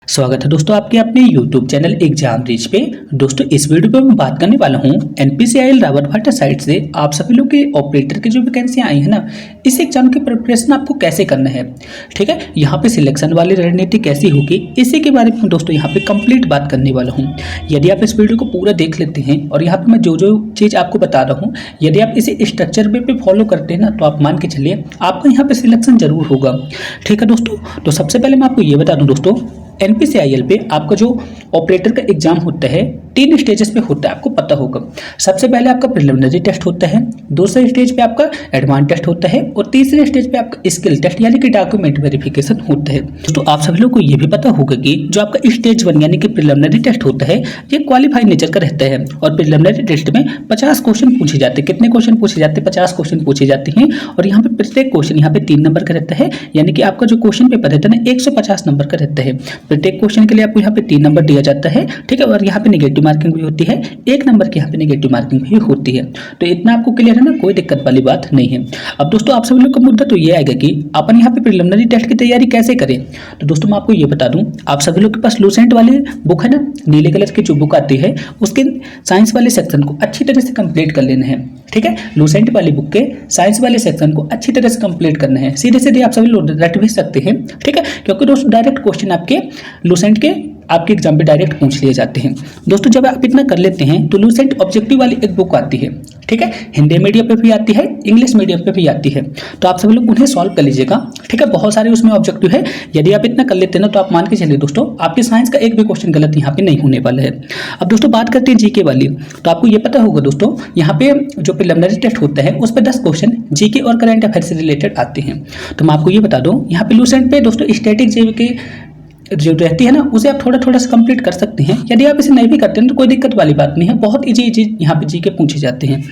स्वागत है दोस्तों आपके अपने YouTube चैनल एग्जाम रीच पे। दोस्तों इस वीडियो पे मैं बात करने वाला हूँ NPCIL रावतभाटा साइट से आप सभी लोग के ऑपरेटर की जो वैकेंसी आई है ना, इस एग्जाम की प्रिपरेशन आपको कैसे करना है। ठीक है, यहाँ पे सिलेक्शन वाली रणनीति कैसी होगी इसी के बारे में दोस्तों यहाँ पे कंप्लीट बात करने वाला हूँ। यदि आप इस वीडियो को पूरा देख लेते हैं और यहाँ पे मैं जो जो चीज़ आपको बता रहा हूँ, यदि आप इसे स्ट्रक्चर वे पे फॉलो करते हैं ना, तो आप मान के चलिए आपका यहाँ पे सिलेक्शन जरूर होगा। ठीक है दोस्तों, तो सबसे पहले मैं आपको ये बता दूँ दोस्तों, NPCIL पे आपका जो ऑपरेटर का एग्जाम होता है 3 स्टेजेस पे होता है, आपको पता होगा। सबसे पहले आपका प्रिलिमिनरी टेस्ट होता है, दूसरे स्टेज पे आपका एडवांस टेस्ट होता है और तीसरे स्टेज पे आपका स्किल टेस्ट यानी कि डॉक्यूमेंट वेरिफिकेशन होता है। तो आप सभी लोग को ये भी पता होगा कि जो आपका स्टेज 1 यानी कि प्रिलिमिनरी टेस्ट होता है ये क्वालिफाई नेचर का रहता है और प्रिलिमिनरी टेस्ट में 50 क्वेश्चन पूछे जाते हैं। कितने क्वेश्चन पूछे जाते हैं? 50 क्वेश्चन पूछे जाते हैं और यहाँ पे प्रत्येक क्वेश्चन यहाँ पे 3 नंबर का रहता है, यानी कि आपका जो क्वेश्चन पेपर रहता है ना 150 नंबर का रहता है। प्रत्येक क्वेश्चन के लिए आपको यहाँ पे 3 नंबर दिया जाता है। ठीक है, और यहाँ पे नेगेटिव मार्किंग भी होती है, 1 नंबर की यहाँ पे नेगेटिव मार्किंग भी होती है। तो इतना आपको क्लियर है ना, कोई दिक्कत वाली बात नहीं है। अब दोस्तों आप सभी लोग का मुद्दा तो ये आएगा कि अपन यहाँ पे प्रिलिमिनरी टेस्ट की तैयारी कैसे करें। तो दोस्तों मैं आपको ये बता दूं, आप सभी लोग के पास लूसेंट वाली बुक है ना, नीले कलर की जो बुक आती है उसके साइंस वाले सेक्शन को अच्छी तरह से कंप्लीट कर लेना है। ठीक है, लूसेंट वाली बुक के साइंस वाले सेक्शन को अच्छी तरह से कंप्लीट करना है। सीधे सीधे आप सभी लोग रट भी सकते हैं। ठीक है, क्योंकि दोस्तों डायरेक्ट क्वेश्चन आपके लूसेंट के आपके एग्जाम पे डायरेक्ट पूछ लिए जाते हैं। दोस्तों जब आप इतना कर लेते हैं तो लूसेंट ऑब्जेक्टिव वाली एक बुक आती है। ठीक है, हिंदी मीडियम पे भी आती है, इंग्लिश मीडियम पे भी आती है, तो आप सभी लोग उन्हें सॉल्व कर लीजिएगा। ठीक है, बहुत सारे उसमें ऑब्जेक्टिव है। यदि आप इतना कर लेते हैं ना तो आप मान के चलिए दोस्तों आपके साइंस का एक भी क्वेश्चन गलत यहाँ पे नहीं होने वाला है। अब दोस्तों बात करते हैं जीके वाली, तो आपको ये पता होगा दोस्तों यहाँ पे जो प्रिलिमिनरी टेस्ट होता है उस पर 10 क्वेश्चन जीके और करंट अफेयर से रिलेटेड आते हैं। तो मैं आपको ये बता दूं, यहाँ पे लूसेंट पे दोस्तों स्टैटिक जीके जो रहती है ना उसे आप थोड़ा थोड़ा सा कंप्लीट कर सकते हैं। यदि आप इसे नहीं भी करते हैं तो कोई दिक्कत वाली बात नहीं है, बहुत इजी यहाँ पे जीके पूछे जाते हैं।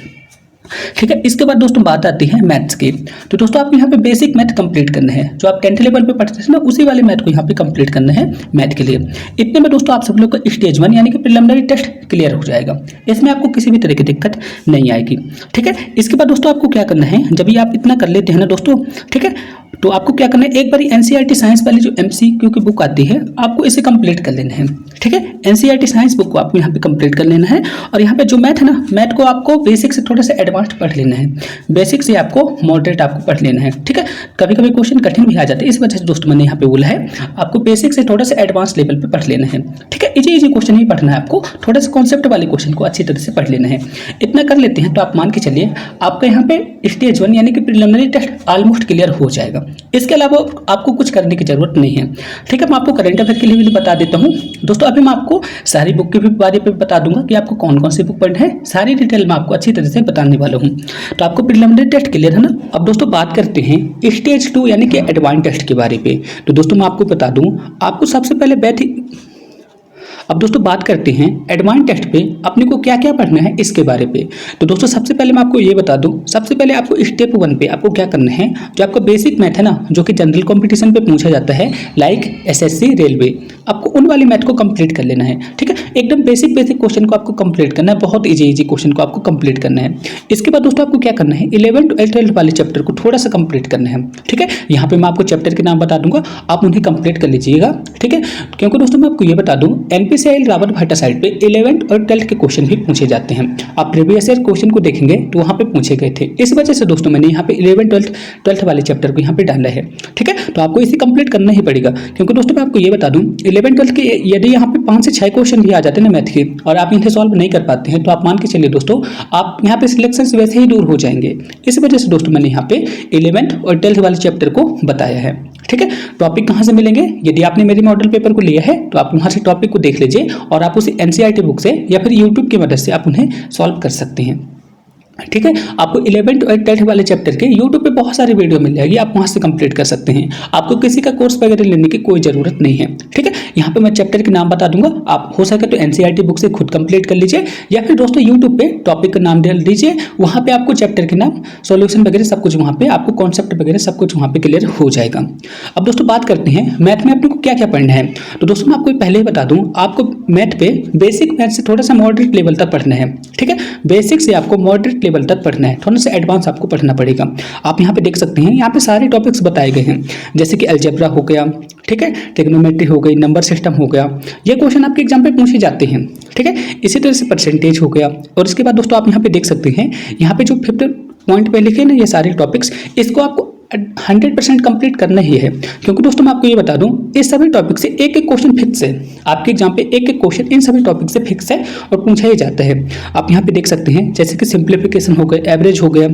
ठीक है, इसके बाद दोस्तों बात आती है मैथ्स की। तो दोस्तों आप यहाँ पे बेसिक मैथ कंप्लीट करना है, जो आप 10th लेवल पे पढ़ते थे ना उसी वाले मैथ को यहाँ पे कंप्लीट करना है मैथ के लिए। इतने में दोस्तों आप सब लोग का स्टेज 1 यानी कि प्रिलिमिनरी टेस्ट क्लियर हो जाएगा, इसमें आपको किसी भी तरह की दिक्कत नहीं आएगी। ठीक है, इसके बाद दोस्तों आपको क्या करना है, जब ये आप इतना कर लेते हैं ना दोस्तों, ठीक है, तो आपको क्या करना है, एक बार NCERT साइंस वाली जो MCQ की बुक आती है आपको इसे कंप्लीट कर लेना है। ठीक है, NCERT साइंस बुक को आपको यहाँ पे कंप्लीट कर लेना है और यहाँ पे जो मैथ है ना, मैथ को आपको बेसिक से थोड़ा सा एडवांस पढ़ लेना है, बेसिक से आपको मॉडरेट आपको पढ़ लेना है। ठीक है, कभी कभी क्वेश्चन कठिन भी आ जाते हैं, इस वजह से दोस्तों मैंने यहाँ पे बोला है आपको बेसिक से थोड़ा सा एडवांस लेवल पे पढ़ लेना है। ठीक है, इजी क्वेश्चन ही पढ़ना है, आपको थोड़ा सा कॉन्सेप्ट वाले क्वेश्चन को अच्छी तरह से पढ़ लेना है। इतना कर लेते हैं तो आप मान के चलिए आपका यहाँ पे स्टेज 1 यानी कि प्रिलिमिनरी टेस्ट ऑलमोस्ट क्लियर हो जाएगा। इसके अलावा आपको कुछ करने की जरूरत नहीं है। ठीक है, मैं आपको करंट अफेयर के लिए भी बता देता हूँ दोस्तों। अभी मैं आपको सारी बुक के भी बारे में बता दूंगा कि आपको कौन कौन सी बुक पढ़ना है, सारी डिटेल में आपको अच्छी तरह से बताने वाला हूँ। तो आपको प्रिलिमिनरी टेस्ट क्लियर है ना। अब दोस्तों बात करते हैं स्टेज 2 यानी कि एडवांस टेस्ट के बारे में। तो दोस्तों मैं आपको बता दूं, आपको सबसे पहले अब दोस्तों बात करते हैं एडवांस टेस्ट पे अपने को क्या क्या पढ़ना है इसके बारे पे। तो दोस्तों सबसे पहले मैं आपको ये बता दूं, सबसे पहले आपको स्टेप 1 पे आपको क्या करना है, जो आपका बेसिक मैथ है ना, जो कि जनरल कंपटीशन पे पूछा जाता है लाइक SSC रेलवे, आपको उन वाली मैथ को कंप्लीट कर लेना है। ठीक है, एकदम बेसिक क्वेश्चन को आपको कंप्लीट करना है, बहुत इजी क्वेश्चन को आपको कंप्लीट करना है। इसके बाद दोस्तों आपको क्या करना है, 11th और 12th वाले चैप्टर को थोड़ा सा कंप्लीट करना है। ठीक है, यहाँ पे मैं आपको चैप्टर के नाम बता दूंगा, आप उन्हें कंप्लीट कर लीजिएगा। ठीक है, क्योंकि दोस्तों मैं आपको ये बता दूं NPCIL रावतभाटा साइट पे 11th और 12th के क्वेश्चन भी पूछे जाते हैं। आप प्रीवियस ईयर क्वेश्चन को देखेंगे तो वहाँ पे पूछे गए थे, इस वजह से दोस्तों मैंने यहाँ पे 11th 12th वाले चैप्टर को यहाँ पे डाला है। ठीक है, तो आपको इसे कंप्लीट करना ही पड़ेगा, क्योंकि दोस्तों मैं आपको ये बता दूं 11th 12th के यदि यहाँ पे 5 से 6 क्वेश्चन भी आ जाते हैं ना मैथ के और आप इन्हें सॉल्व नहीं कर पाते हैं तो आप मान के चलिए दोस्तों आप यहाँ पे सिलेक्शन से वैसे ही दूर हो जाएंगे। इस वजह से दोस्तों मैंने यहाँ पे 11th और 12th वाले चैप्टर को बताया है। ठीक है, टॉपिक कहाँ से मिलेंगे, यदि आपने मेरे मॉडल पेपर को लिया है तो आप वहाँ से टॉपिक को देख लीजिए और आप उसे NCERT बुक से या फिर YouTube की मदद से आप उन्हें सॉल्व कर सकते हैं। ठीक है, आपको 11th और 12th वाले चैप्टर के YouTube पे बहुत सारी वीडियो मिल जाएगी, आप वहाँ से कंप्लीट कर सकते हैं। आपको किसी का कोर्स वगैरह लेने की कोई ज़रूरत नहीं है। ठीक है, यहाँ पे मैं चैप्टर के नाम बता दूंगा, आप हो सके तो NCERT बुक से खुद कंप्लीट कर लीजिए या फिर दोस्तों YouTube पे टॉपिक का नाम डाल दीजिए, वहाँ पे आपको चैप्टर के नाम, सॉल्यूशन वगैरह सब कुछ वहाँ पे आपको कॉन्सेप्ट वगैरह सब कुछ वहाँ पे क्लियर हो जाएगा। अब दोस्तों बात करते हैं मैथ में अपने को क्या क्या पढ़ना है। तो दोस्तों मैं आपको पहले ही बता दूँ, आपको मैथ पे बेसिक मैथ से थोड़ा सा मॉडरेट लेवल तक पढ़ना है। ठीक है, बेसिक से आपको मॉडरेट लेवल तक पढ़ना है, थोड़ा सा एडवांस आपको पढ़ना पड़ेगा। आप यहाँ पे देख सकते हैं, यहाँ पे सारे टॉपिक्स बताए गए हैं, जैसे कि अलजेब्रा हो गया, ठीक है, ट्रिग्नोमेट्री हो गई, नंबर सिस्टम हो गया, ये क्वेश्चन आपके एग्जाम पे पूछे जाते हैं। ठीक है, इसी तरह से परसेंटेज हो गया। और इसके बाद दोस्तों आप यहाँ पे देख सकते हैं, यहाँ पे जो 5th पॉइंट पे लिखे ना ये सारे टॉपिक्स, इसको आपको 100% कंप्लीट करना ही है। क्योंकि दोस्तों मैं आपको ये बता दूं, इस सभी टॉपिक से एक एक क्वेश्चन फिक्स है। आपके एग्जाम पे एक एक क्वेश्चन इन सभी टॉपिक से फिक्स है और पूछा ही जाता है। आप यहाँ पे देख सकते हैं, जैसे कि सिंप्लीफिकेशन हो गया, एवरेज हो गया,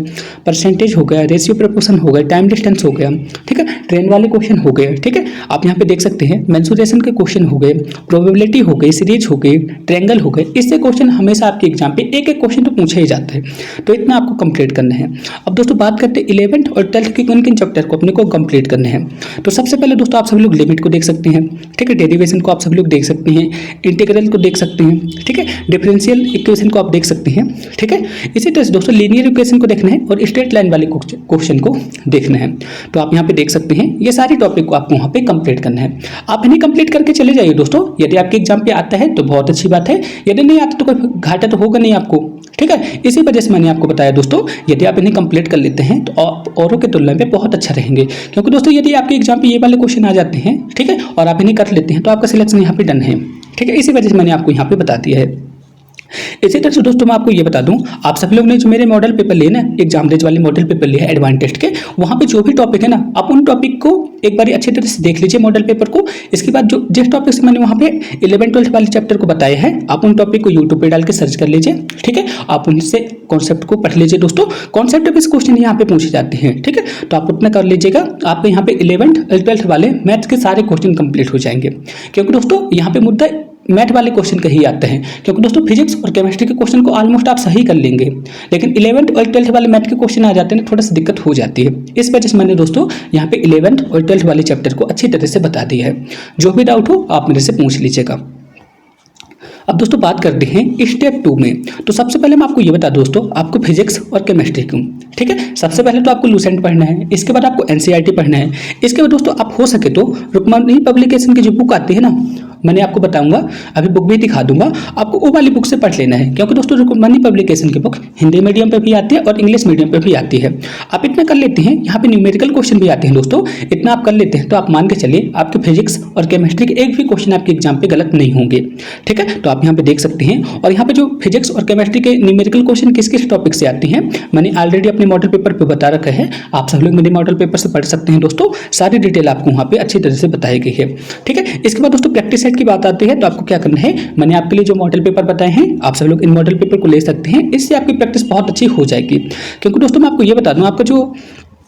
परसेंटेज हो गया, रेशियो प्रपोर्शन हो गया, टाइम डिस्टेंस हो गया, ठीक है, ट्रेन वाले क्वेश्चन हो गए। ठीक है, आप यहाँ पे देख सकते हैं मेंसुरेशन के क्वेश्चन हो गए, प्रोबेबिलिटी हो गई, सीरीज हो गई, ट्रायंगल हो गए। इससे क्वेश्चन हमेशा आपके एग्जाम पे एक एक क्वेश्चन तो पूछा ही जाता है। तो इतना आपको कंप्लीट करना है। अब दोस्तों बात करते हैं 11th और 12th के किन किन चैप्टर को अपने को कंप्लीट करने हैं। तो सबसे पहले दोस्तों आप सभी लोग लिमिट को देख सकते हैं। ठीक है, डेरिवेशन को आप सभी लोग देख सकते हैं, इंटीग्रल को देख सकते हैं। ठीक है, डिफरेंशियल इक्वेशन को आप देख सकते हैं। ठीक है, इसी तरह से दोस्तों लीनियर इक्वेशन को देखना है और स्ट्रेट लाइन वाले क्वेश्चन को देखना है। तो आप यहाँ पे देख सकते हैं, ये सारी टॉपिक को आपको वहाँ पे कंप्लीट करना है। आप इन्हें कंप्लीट करके चले जाइए दोस्तों। यदि आपके एग्जाम पे आता है तो बहुत अच्छी बात है, यदि नहीं आता तो कोई घाटा तो होगा नहीं आपको। ठीक है, इसी वजह से मैंने आपको बताया दोस्तों, यदि आप इन्हें कंप्लीट कर लेते हैं तो औरों के तुलना में बहुत अच्छा रहेंगे। क्योंकि दोस्तों यदि आपके एग्जाम पे ये वाले क्वेश्चन आ जाते हैं, ठीक है, और आप इन्हें कर लेते हैं तो आपका सिलेक्शन यहाँ पे डन है। ठीक है, इसी वजह से मैंने आपको यहाँ पे बता दिया है। इसी तरह से दोस्तों मैं आपको ये बता दूं, आप सब लोग ने जो मेरे मॉडल पेपर लिए ना, एग्जाम रेज वाले मॉडल पेपर लिए एडवांस टेस्ट के, वहाँ पे जो भी टॉपिक है ना, आप उन टॉपिक को एक बार अच्छी तरह से देख लीजिए मॉडल पेपर को। इसके बाद जो जिस टॉपिक से मैंने वहाँ पे 11th-12th वाले चैप्टर को बताया है, आप उन टॉपिक को यूट्यूब पे डाल के सर्च कर लीजिए। ठीक है, आप उनसे कॉन्सेप्ट को पढ़ लीजिए दोस्तों। कॉन्सेप्ट बेस्ड क्वेश्चन यहाँ पे पूछे जाते हैं। ठीक है, तो आप उतना कर लीजिएगा, आपको यहाँ पे 11th और 12th वाले मैथ्स के सारे क्वेश्चन कंप्लीट हो जाएंगे। क्योंकि दोस्तों यहाँ पे मुद्दा मैथ वाले क्वेश्चन का ही आते हैं। क्योंकि दोस्तों फिजिक्स और केमिस्ट्री के क्वेश्चन को ऑलमोस्ट आप सही कर लेंगे, लेकिन 11th और 12th वाले मैथ के क्वेश्चन आ जाते हैं ना, थोड़ा सा दिक्कत हो जाती है। इस वजह से मैंने दोस्तों यहाँ पे 11th और 12th वाले चैप्टर को अच्छी तरह से बता दिया है। जो भी डाउट हो आप मेरे से पूछ लीजिएगा। अब दोस्तों बात करते हैं स्टेप 2 में। तो सबसे पहले मैं आपको ये बता दोस्तों, आपको फिजिक्स और केमिस्ट्री क्यों। ठीक है, सबसे पहले तो आपको लूसेंट पढ़ना है, इसके बाद आपको एनसीईआरटी पढ़ना है। इसके बाद दोस्तों आप हो सके तो रुक्मणी पब्लिकेशन की जो बुक आती है ना, मैंने आपको बताऊंगा, अभी बुक भी दिखा दूंगा, आपको वो वाली बुक से पढ़ लेना है। क्योंकि दोस्तों रुक्मणी पब्लिकेशन की बुक हिंदी मीडियम पे भी आती है और इंग्लिश मीडियम पे भी आती है। आप इतना कर लेते हैं, यहाँ पे न्यूमेरिकल क्वेश्चन भी आते हैं दोस्तों, इतना आप कर लेते हैं तो आप मान के चलिए आपके फिजिक्स और केमिस्ट्री के एक भी क्वेश्चन आपके एग्जाम पे गलत नहीं होंगे। ठीक है, तो आप यहाँ पे देख सकते हैं। और यहाँ पे जो फिजिक्स और केमिस्ट्री के न्यूमेरिकल क्वेश्चन किस किस टॉपिक से आती हैं, मैंने ऑलरेडी अपने मॉडल पेपर पे बता रखा है। आप सब लोग मेरे मॉडल पेपर से पढ़ सकते हैं दोस्तों, सारी डिटेल आपको वहाँ पे अच्छी तरह से बताई गई है। ठीक है, इसके बाद दोस्तों प्रैक्टिस सेट की बात आती है, तो आपको क्या करना है, मैंने आपके लिए जो मॉडल पेपर बताए हैं, आप सब लोग इन मॉडल पेपर को ले सकते हैं। इससे आपकी प्रैक्टिस बहुत अच्छी हो जाएगी। क्योंकि दोस्तों मैं आपको ये बता दूं, आपका जो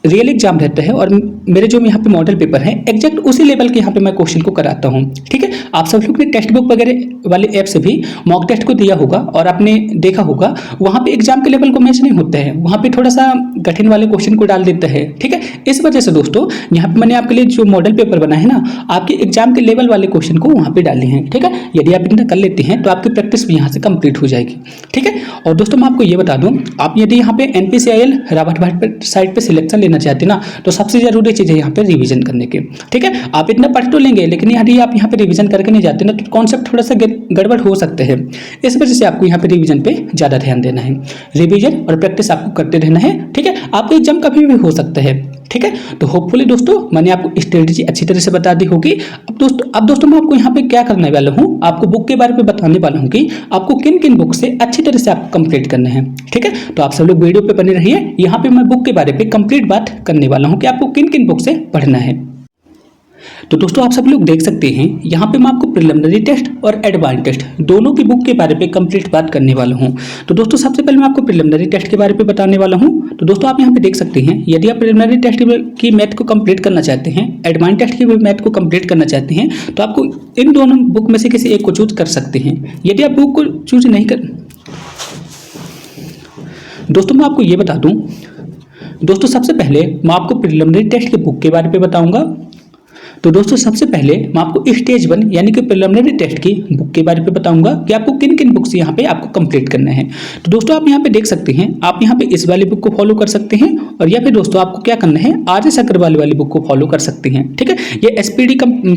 रियल एग्जाम रहता है और मेरे जो यहाँ पे मॉडल पेपर हैं, एग्जैक्ट उसी लेवल के यहाँ पे मैं क्वेश्चन को कराता हूँ। ठीक है, आप सब लोग ने टेक्स्ट बुक वगैरह वाले ऐप से भी मॉक टेस्ट को दिया होगा और आपने देखा होगा, वहाँ पे एग्जाम के लेवल को मैच नहीं होता है, वहाँ पे थोड़ा सा कठिन वाले क्वेश्चन को डाल देता है। ठीक है, इस वजह से दोस्तों यहाँ पे मैंने आपके लिए जो मॉडल पेपर बना है ना, आपके एग्जाम के लेवल वाले क्वेश्चन को वहाँ पे डाले हैं। ठीक है, यदि आप इतना कर लेते हैं तो आपकी प्रैक्टिस भी यहाँ से कंप्लीट हो जाएगी। ठीक है, और दोस्तों मैं आपको ये बता दूँ, आप यदि यहाँ पे NPCIL रावत भट्ट साइट पर सिलेक्शन लेना चाहते हैं ना, तो सबसे जरूरी चीज है यहाँ पे रिवीजन करने की। ठीक है, आप इतना पढ़ तो लेंगे, लेकिन यदि आप यहाँ पे रिवीजन करके नहीं जाते ना, तो कॉन्सेप्ट थोड़ा सा गड़बड़ हो सकते हैं। इस वजह से आपको यहाँ पे रिवीजन पे ज्यादा ध्यान देना है। रिवीजन और प्रैक्टिस आपको करते रहना है। ठीक है, आपका एग्जाम कभी भी हो सकता है। ठीक है, तो होपफुली दोस्तों मैंने आपको स्ट्रेटेजी अच्छी तरह से बता दी होगी। अब दोस्तों मैं आपको यहाँ पे क्या करने वाला हूँ, आपको बुक के बारे में बताने वाला हूँ कि आपको किन किन बुक से अच्छी तरह से आपको कंप्लीट करना है। ठीक है, तो आप सब लोग वीडियो पे बने रहिए। यहाँ पे मैं बुक के बारे में कंप्लीट बात करने वाला हूँ कि आपको किन किन बुक से पढ़ना है। तो दोस्तों आप सब लोग देख सकते हैं, यहाँ पे मैं आपको प्रिलिमिनरी टेस्ट और एडवांस टेस्ट दोनों की बुक के बारे में कंप्लीट बात करने वाला हूँ। तो दोस्तों सबसे पहले मैं आपको प्रिलिमिनरी टेस्ट के बारे में बताने वाला हूँ। तो दोस्तों आप यहाँ पे देख सकते हैं, यदि आप प्रिलिमिनरी टेस्ट की मैथ को कंप्लीट करना चाहते हैं, एडवांस टेस्ट की मैथ को कंप्लीट करना चाहते हैं, तो आपको इन दोनों बुक में से किसी एक को चूज कर सकते हैं। यदि आप बुक को चूज नहीं कर, दोस्तों मैं आपको ये बता दूं, दोस्तों सबसे पहले मैं आपको प्रिलिमिनरी टेस्ट की बुक के बारे में बताऊंगा। तो दोस्तों सबसे पहले मैं आपको स्टेज 1 यानी कि प्रिलिमिनरी टेस्ट की बुक के बारे में बताऊंगा कि आपको किन किन बुक्स यहाँ पे आपको कंप्लीट करना है। तो दोस्तों आप यहाँ पे देख सकते हैं, आप यहाँ पे इस वाली बुक को फॉलो कर सकते हैं, और या फिर दोस्तों आपको क्या करना है, RS अग्रवाल वाली बुक को फॉलो कर सकते हैं। ठीक है, ये SPD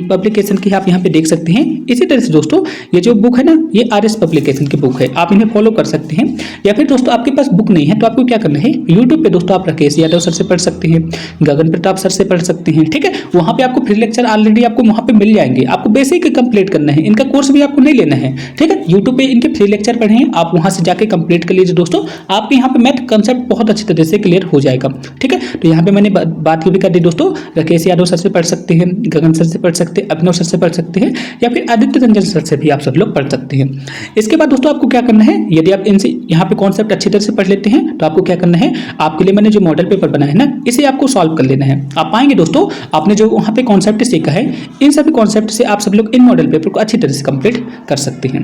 पब्लिकेशन की आप यहाँ पे देख सकते हैं। इसी तरह से दोस्तों ये जो बुक है ना, ये RS पब्लिकेशन की बुक है, आप इन्हें फॉलो कर सकते हैं। या फिर दोस्तों आपके पास बुक नहीं है तो आपको क्या करना है, यूट्यूब पे दोस्तों आप राकेश यादव सर से पढ़ सकते हैं, गगन प्रताप सर से पढ़ सकते हैं। ठीक है, वहाँ पे आपको फ्री लेक्चर ऑलरेडी आपको वहाँ पे मिल जाएंगे। आपको बेसिक कंप्लीट करना है, इनका कोर्स भी आपको नहीं लेना है, ठीक है। यूट्यूब पे इनके फ्री लेक्चर पढ़े हैं, आप वहाँ से जाके कंप्लीट कर लीजिए दोस्तों। आपके यहाँ पे मैथ कंसेप्ट बहुत अच्छी तरह से क्लियर हो जाएगा, ठीक है। तो यहाँ पे मैंने बात भी कर दी दोस्तों, राकेश यादव सर से पढ़ सकते हैं, गगन सर से पढ़ सकते हैं, अभिनव सर से पढ़ सकते हैं, या फिर आदित्य रंजन सर से भी आप सब लोग पढ़ सकते हैं। इसके बाद दोस्तों आपको क्या करना है, यदि आप इनसे यहाँ पे कॉन्सेप्ट अच्छी तरह से पढ़ लेते हैं तो आपको क्या करना है, आपके लिए मैंने जो मॉडल पेपर बनाया है ना, इसे आपको सॉल्व कर लेना है। आप पाएंगे दोस्तों आपने जो वहाँ पे कॉन्सेप्ट सीखा है, इन सभी कॉन्सेप्ट से आप सब लोग इन मॉडल पेपर को अच्छी तरह से कंप्लीट कर सकते हैं।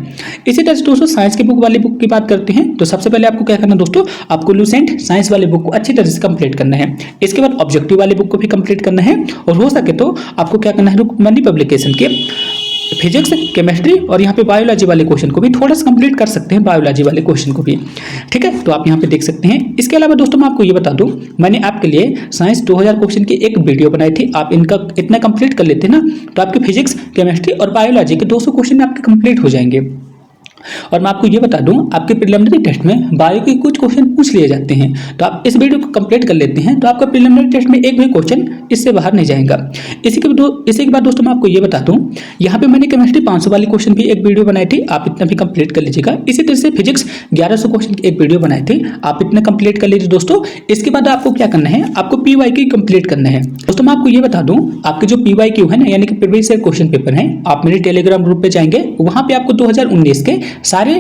इसी तरह से दोस्तों साइंस की बुक वाली बुक की बात करते हैं तो सबसे पहले आपको क्या करना है दोस्तों, आपको लूसेंट साइंस वाली बुक को अच्छी तरह से कंप्लीट करना है। इसके बाद ऑब्जेक्टिव वाली बुक को भी कंप्लीट करना है, और हो सके तो आपको क्या करना है, रुकमणी पब्लिकेशन के फिजिक्स, केमिस्ट्री और यहाँ पे बायोलॉजी वाले क्वेश्चन को भी थोड़ा सा कंप्लीट कर सकते हैं, बायोलॉजी वाले क्वेश्चन को भी, ठीक है। तो आप यहाँ पे देख सकते हैं। इसके अलावा दोस्तों मैं आपको ये बता दूं, मैंने आपके लिए साइंस 2000 क्वेश्चन की एक वीडियो बनाई थी। आप इनका इतना कंप्लीट कर लेते हैं ना तो आपके फिजिक्स, केमिस्ट्री और बायोलॉजी के 200 क्वेश्चन आपके कंप्लीट हो जाएंगे। और मैं आपको ये बता दूं, आपके प्रिलिमिनरी टेस्ट में बायो के कुछ क्वेश्चन पूछ लिए जाते हैं, तो आप इस वीडियो को कंप्लीट कर लेते हैं तो आपका प्रिलिमिनरी टेस्ट में एक भी क्वेश्चन इससे बाहर नहीं जाएगा। इसी के बाद दोस्तों मैं आपको ये बता दूं, यहाँ पे मैंने केमिस्ट्री 500 वाली क्वेश्चन भी एक वीडियो बनाई थी, आप इतना भी कंप्लीट कर लीजिएगा। इसी तरह से फिजिक्स 1100 क्वेश्चन की एक वीडियो बनाई थी, आप इतना कंप्लीट कर लीजिए दोस्तों। इसके बाद आपको क्या करना है, आपको PYQ कंप्लीट करना है दोस्तों। मैं आपको ये बता दूं, आपके जो PYQ है ना, यानी कि प्रीवियस ईयर क्वेश्चन पेपर है, आप मेरे टेलीग्राम ग्रुप पे जाएंगे, वहां पे आपको 2019 के सारे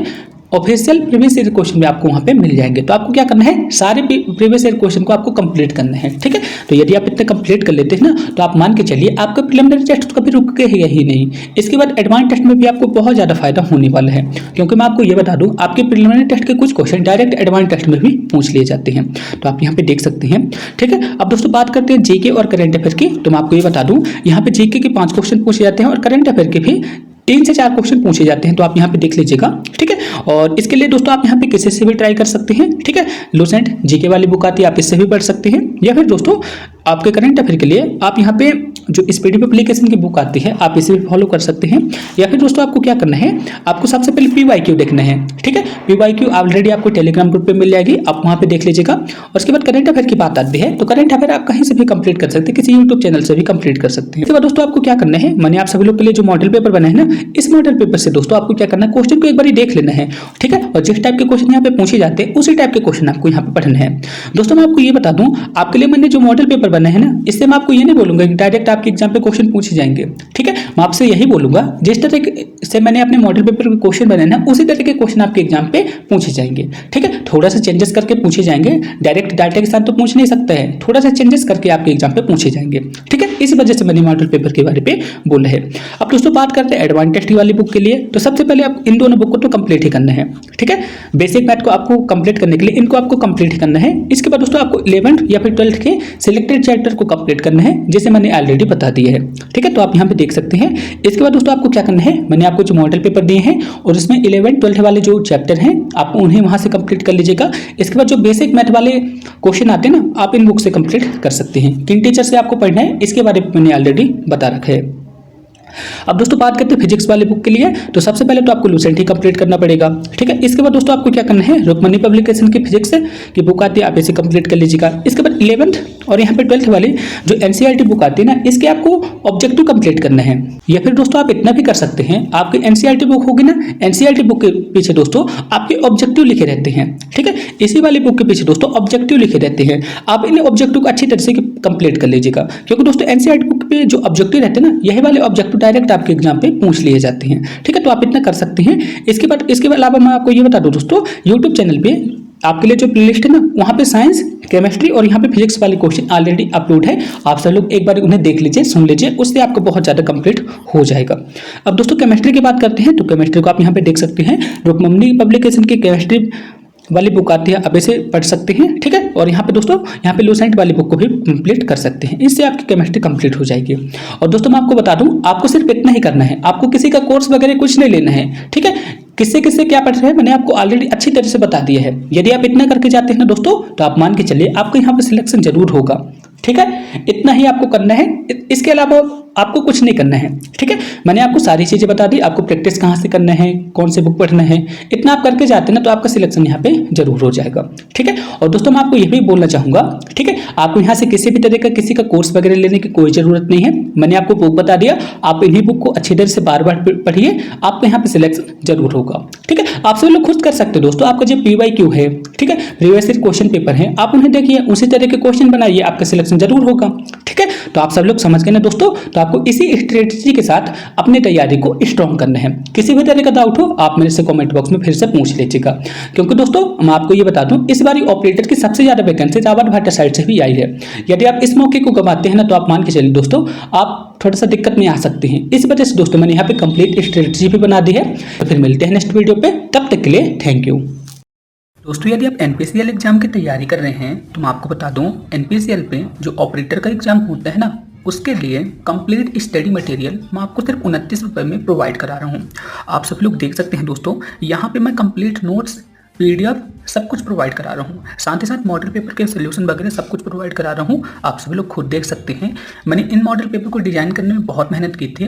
ऑफिशियल प्रीवियस ईयर क्वेश्चन भी आपको वहां पे मिल जाएंगे। तो आपको क्या करना है, सारे प्रीवियस ईयर क्वेश्चन को आपको कंप्लीट करना है, ठीक है। तो यदि आप इतने कंप्लीट कर लेते हैं ना तो आप मान के चलिए आपका प्रिलिमिनरी टेस्ट कभी रुकेगा ही नहीं। इसके बाद एडवांस टेस्ट में भी आपको बहुत ज़्यादा फायदा होने वाला है, क्योंकि मैं आपको ये बता दूं, आपके प्रिलिमिनरी टेस्ट के कुछ क्वेश्चन डायरेक्ट एडवांस टेस्ट में भी पूछ लिए जाते हैं, तो आप यहाँ पे देख सकते हैं, ठीक है। अब दोस्तों बात करते हैं जीके और करंट अफेयर की। तो मैं आपको ये बता दूं, यहाँ पे जीके के 5 क्वेश्चन पूछे जाते हैं और करंट अफेयर के भी 3 से 4 क्वेश्चन पूछे जाते हैं, तो आप यहाँ पे देख लीजिएगा, ठीक है। और इसके लिए दोस्तों आप यहाँ पे किसी से भी ट्राई कर सकते हैं, ठीक है। लूसेंट जीके वाली बुक आती है, आप इससे भी पढ़ सकते हैं, या फिर दोस्तों आपके करंट अफेयर के लिए आप यहाँ पे जो स्पीडी पब्लिकेशन की बुक आती है, आप इसे भी फॉलो कर सकते हैं। या फिर दोस्तों आपको क्या करना है, आपको सबसे पहले PYQ देखना है, ठीक है। PYQ ऑलरेडी आपको टेलीग्राम ग्रुप पे मिल जाएगी, आप वहाँ पे देख लीजिएगा। और उसके बाद करंट अफेयर की बात आती है, तो करंट अफेयर आप कहीं से भी कंप्लीट कर सकते हैं, किसी यूट्यूब चैनल से भी कंप्लीट कर सकते हैं। इसके बाद दोस्तों आपको क्या करना है, मैंने आप सभी लोग के लिए जो मॉडल पेपर बनाए हैं ना, इस मॉडल पेपर से दोस्तों आपको क्या करना है, क्वेश्चन को एक बार देख लेना है, ठीक है। और जिस टाइप के क्वेश्चन यहाँ पे पूछे जाते हैं उसी टाइप के क्वेश्चन आपको यहाँ पे पढ़ना है दोस्तों। मैं आपको ये बता दूं, आपके लिए मैंने जो मॉडल पेपर बनाए हैं ना, इससे मैं आपको ये नहीं बोलूंगा कि डायरेक्ट आपके एग्जाम पे क्वेश्चन पूछे जाएंगे, ठीक है। मैं आपसे यही बोलूंगा, जिस तरह से मैंने अपने मॉडल पेपर के क्वेश्चन बनाए ना, उसी तरह के क्वेश्चन आपके एग्जाम पे पूछे जाएंगे, ठीक है। थोड़ा सा चेंजेस करके पूछे जाएंगे, डायरेक्ट डाटा के साथ तो पूछ नहीं सकते हैं, थोड़ा सा चेंजेस करके आपके एग्जाम पे पूछे जाएंगे, ठीक है। इस वजह से मैंने मॉडल पेपर के बारे में बोला है। अब दोस्तों बात करते हैं एडवांस टेस्ट वाली बुक के लिए। तो सबसे पहले आप इन दोनों बुक को तो कंप्लीट ही करना है, ठीक है। बेसिक मैथ को आपको कंप्लीट करने के लिए इनको आपको कंप्लीट ही करना है। इसके बाद दोस्तों आपको 11th या फिर 12th के सिलेक्टेड चैप्टर को कंप्लीट करना है, जैसे मैंने ऑलरेडी बता दिया है, ठीक है। तो आप यहाँ पे देख सकते हैं। इसके बाद दोस्तों आपको क्या करना है, मैंने आपको जो मॉडल पेपर दिए हैं और इसमें 11th 12th वाले जो चैप्टर हैं आप उन्हें वहां से कंप्लीट कर लीजिएगा। इसके बाद जो बेसिक मैथ वाले क्वेश्चन आते हैं ना, आप इन बुक से कंप्लीट कर सकते हैं। किन टीचर से आपको पढ़ना है इसके बारे में मैंने ऑलरेडी बता रखा है। अब दोस्तों बात करते हैं फिजिक्स वाले बुक के लिए। तो सबसे पहले तो आपको लूसेंट ही कंप्लीट करना पड़ेगा, ठीक है। इसके बाद दोस्तों आपको क्या करना है, रुकमणी पब्लिकेशन की फिजिक्स की बुक आती है, आप इसे कंप्लीट कर लीजिएगा। इसके बाद 11th और यहाँ पे 12th वाली जो NCERT बुक आती है ना, इसके आपको ऑब्जेक्टिव कंप्लीट करना है। या फिर दोस्तों आप इतना भी कर सकते हैं, आपकी NCERT बुक होगी ना, NCERT बुक के पीछे दोस्तों आपके ऑब्जेक्टिव लिखे रहते हैं, ठीक है। इसी वाली बुक के पीछे दोस्तों ऑब्जेक्टिव लिखे रहते हैं, आप इन ऑब्जेक्टिव को अच्छी तरह से कंप्लीट कर लीजिएगा, क्योंकि दोस्तों NCERT बुक पे जो ऑब्जेक्टिव रहते हैं ना, यही वाले ऑब्जेक्टिव डायरेक्ट आपके एग्जाम पे पूछ लिए जाते हैं, ठीक है। तो आप इतना कर सकते हैं। इसके अलावा मैं आपको ये बता दूं दोस्तों, यूट्यूब चैनल पे आपके लिए जो प्लेलिस्ट है ना, वहाँ पे साइंस, केमिस्ट्री और यहाँ पे फिजिक्स वाले क्वेश्चन ऑलरेडी अपलोड है, आप सब लोग एक बार उन्हें देख लीजिए, सुन लीजिए, उससे आपको बहुत ज़्यादा कंप्लीट हो जाएगा। अब दोस्तों केमिस्ट्री की बात करते हैं। तो केमिस्ट्री को आप यहाँ पे देख सकते हैं, रुकमणी पब्लिकेशन की केमिस्ट्री वाली बुक आती है, आप इसे पढ़ सकते हैं, ठीक है। और यहाँ पे दोस्तों यहाँ पे लूसेंट वाली बुक को भी कंप्लीट कर सकते हैं, इससे आपकी केमिस्ट्री कंप्लीट हो जाएगी। और दोस्तों मैं आपको बता दूं, आपको सिर्फ इतना ही करना है, आपको किसी का कोर्स वगैरह कुछ नहीं लेना है, ठीक है। किससे किससे क्या पढ़ रहे हैं मैंने आपको ऑलरेडी अच्छी तरह से बता दिया है। यदि आप इतना करके जाते हैं ना दोस्तों, तो आप मान के चलिए आपका यहाँ पे सिलेक्शन जरूर होगा, ठीक है, इतना ही आपको करना है, इसके अलावा आपको कुछ नहीं करना है। ठीक है, मैंने आपको सारी चीजें बता दी, आपको प्रैक्टिस कहाँ से करना है, कौन से बुक पढ़ना है, इतना आप करके जाते हैं ना तो आपका सिलेक्शन यहाँ पे जरूर हो जाएगा। ठीक है, और दोस्तों मैं आपको ये भी बोलना चाहूंगा, ठीक है, आपको यहाँ से किसी भी तरह का किसी का कोर्स वगैरह लेने की कोई जरूरत नहीं है। मैंने आपको बुक बता दिया, आप इन्हीं बुक को अच्छी तरह से बार बार पढ़िए, आपको यहाँ पे सिलेक्शन जरूर होगा। ठीक है, आप सभी लोग खुद कर सकते हो दोस्तों, आपका जो PYQ है, ठीक है, प्रीवियस ईयर क्वेश्चन पेपर है, आप उन्हें देखिए, उसी तरह के क्वेश्चन बनाइए, आपका सिलेक्शन जरूर होगा। ठीक है, तो आप सब लोग समझ गए ना दोस्तों, तो आपको इसी स्ट्रेटजी के साथ अपनी तैयारी को स्ट्रॉन्ग करना है। किसी भी तरह का डाउट हो आप मेरे से कमेंट बॉक्स में फिर से पूछ लीजिएगा, क्योंकि दोस्तों मैं आपको ये बता दूं, इस बार ऑपरेटर की सबसे ज्यादा वैकेंसी रावत भाटा साइड से भी आई है। यदि आप इस मौके को गंवाते हैं ना तो आप मान के चलिए दोस्तों, आप थोड़ा सा दिक्कत में आ सकते हैं। इस वजह से दोस्तों मैंने यहाँ पे कंप्लीट स्ट्रेटजी भी बना दी है। तो फिर मिलते हैं नेक्स्ट वीडियो पे, तब तक के लिए थैंक यू। दोस्तों यदि आप NPCL एग्जाम की तैयारी कर रहे हैं तो मैं आपको बता दूं, NPCL पे जो ऑपरेटर का एग्जाम होता है ना, उसके लिए कंप्लीट स्टडी मटेरियल मैं आपको सिर्फ 29 रुपये में प्रोवाइड करा रहा हूँ। आप सब लोग देख सकते हैं दोस्तों, यहाँ पे मैं कंप्लीट नोट्स, PDF सब कुछ प्रोवाइड करा रहा हूँ, साथ ही साथ मॉडल पेपर के सोल्यूशन वगैरह सब कुछ प्रोवाइड करा रहा हूँ। आप सभी लोग खुद देख सकते हैं, मैंने इन मॉडल पेपर को डिजाइन करने में बहुत मेहनत की थी।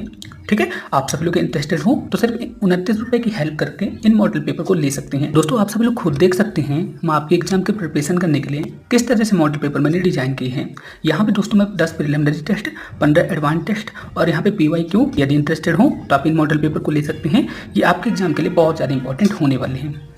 ठीक है, आप सभी लोग इंटरेस्टेड हो तो सिर्फ 29 रुपये की हेल्प करके इन मॉडल पेपर को ले सकते हैं। दोस्तों आप सभी लोग खुद देख सकते हैं, मैं आपके एग्जाम की प्रिपरेशन करने के लिए किस तरह से मॉडल पेपर मैंने डिजाइन किए हैं। यहाँ पे दोस्तों मैं 10 प्रिलिमिनरी टेस्ट, 15 एडवांस टेस्ट और यहाँ पे PYQ, यदि इंटरेस्टेड हो तो आप इन मॉडल पेपर को ले सकते हैं। ये आपके एग्जाम के लिए बहुत ज़्यादा इंपॉर्टेंट होने वाले हैं।